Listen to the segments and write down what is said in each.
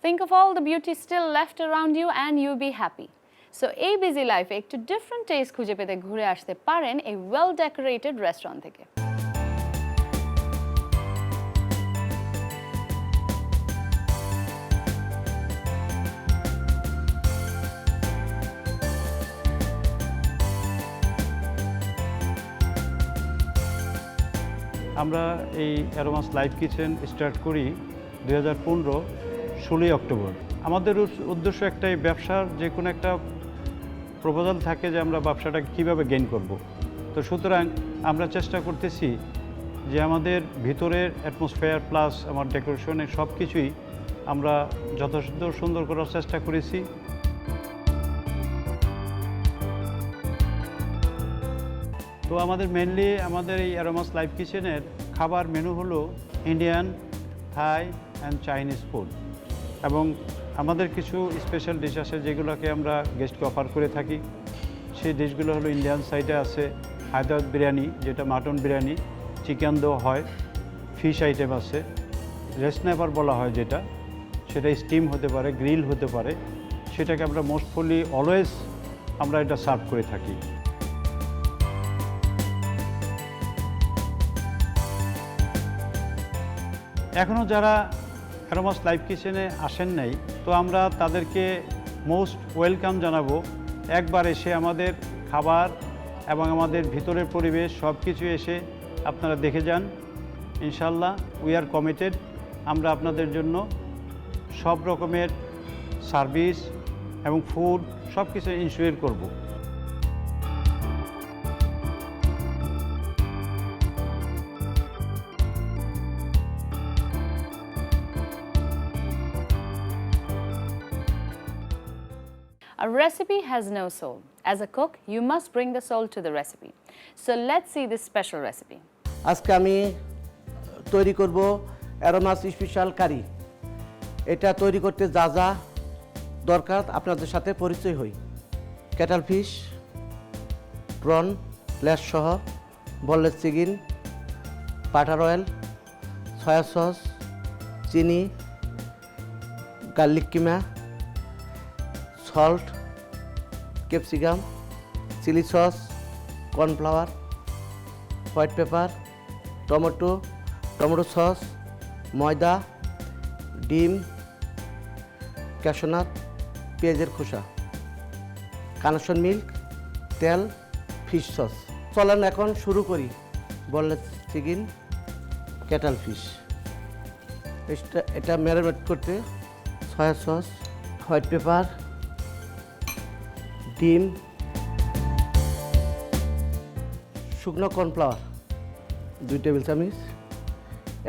Think of all the beauty still left around you and you'll be happy. So এই busy life একটু different taste খুঁজে পেতে ঘুরে আসতে পারেন এই well decorated restaurant থেকে। আমরা এই অ্যারোমাস লাইভ কিচেন স্টার্ট করি 2015 16 অক্টোবর। আমাদের উদ্দেশ্য একটাই, ব্যবসার যে কোনো একটা প্রপোজাল থাকে যে আমরা ব্যবসাটাকে কীভাবে গেইন করব। তো সুতরাং আমরা চেষ্টা করতেছি যে আমাদের ভিতরের অ্যাটমসফেয়ার প্লাস আমার ডেকোরেশনের সব কিছুই আমরা যথাসাধ্য সুন্দর করার চেষ্টা করেছি। তো আমাদের মেনলি আমাদের এই অ্যারোমাস লাইভ কিচেনের খাবার মেনু হলো Indian, Thai and Chinese food, এবং আমাদের কিছু স্পেশাল ডিশ আছে যেগুলোকে আমরা গেস্টকে অফার করে থাকি। সেই ডিশগুলো হলো ইন্ডিয়ান সাইডে আছে হায়দ্রাবাদ বিরিয়ানি, যেটা মাটন বিরিয়ানি, চিকেন দেওয়া হয়, ফিশ আইটেম আছে, রেসনেভার বলা হয় যেটা, সেটা স্টিম হতে পারে, গ্রিল হতে পারে, সেটাকে আমরা মোস্টফুলি অলওয়েজ আমরা এটা সার্ভ করে থাকি। এখনও যারা অ্যারোমাস লাইভ কিচেনে আসেন নাই, তো আমরা তাদেরকে মোস্ট ওয়েলকাম জানাবো। একবার এসে আমাদের খাবার এবং আমাদের ভিতরের পরিবেশ সব কিছু এসে আপনারা দেখে যান। ইনশাল্লাহ উই আর কমিটেড, আমরা আপনাদের জন্য সব রকমের সার্ভিস এবং ফুড সব কিছু ইনশিওর করব। A recipe has no soul. As a cook, you must bring the soul to the recipe. So let's see this special recipe. আজকে আমি তৈরি করব অ্যারোমাস স্পেশাল কারি। এটা তৈরি করতে যা যা দরকার আপনাদের সাথে পরিচয় হই। ক্যাটল ফিশ, প্রন, লেস সহ, boneless chicken, butter oil, soya sauce, চিনি, গার্লিক কিমা, salt, capsicum, chilli sauce, cornflour, white pepper, tomato sauce, ময়দা, ডিম, ক্যাশনাট, পেঁয়াজের খোসা, কানেকশন মিল্ক, তেল, ফিশ সস। চলেন এখন শুরু করি। Boneless chicken, cuttlefish. এটা ম্যারিনেট করতে সয়া সস, হোয়াইট পেপার, ডিম, শুকনো কর্নফ্লাওয়ার 2 টেবিল চামচ,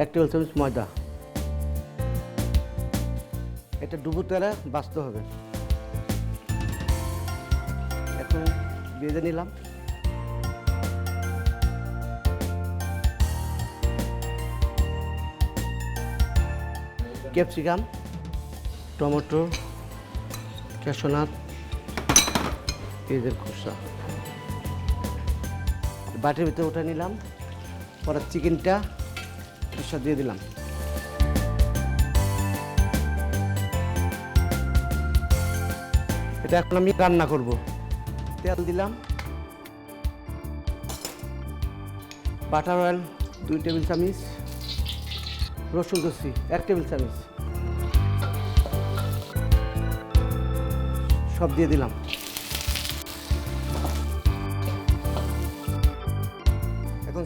1 টেবিল চামচ ময়দা। এটা ডুবো তেলে ভাজতে হবে। এখন ভেজে নিলাম। ক্যাপসিকাম, টমেটো, ক্যাশনাট, পেঁয়াজের খোসা বাটির ভিতরে উঠে নিলাম। পরে চিকেনটা খোসা দিয়ে দিলাম। এটা এখন আমি রান্না করব। তেল দিলাম, বাটার অয়েল 2 টেবিল চামচ, রসুন কুচি 1 টেবিল চামচ, সব দিয়ে দিলাম। এখন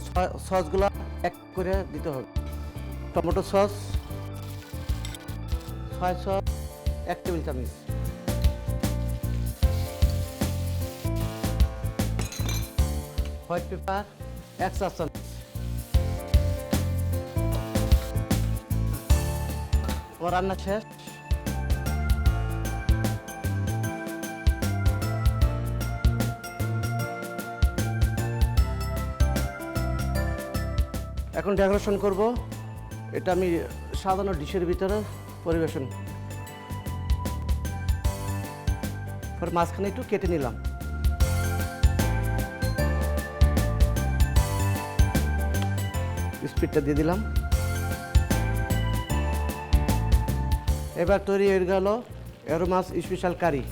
সসগুলো এক করে দিতে হবে। Tomato sauce, soya sauce 1 table চামচ, হোয়াইট পেপার 1 চা চামচ, ও রান্না শেষ। এখন ডেকোরেশন করব। এটা আমি সাধারণ ডিশের ভিতরে পরিবেশন। পরে মাঝখানে একটু কেটে নিলাম। স্পিডটা দিয়ে দিলাম। এবার তৈরি হয়ে গেল এরো মাছ স্পেশাল কারি।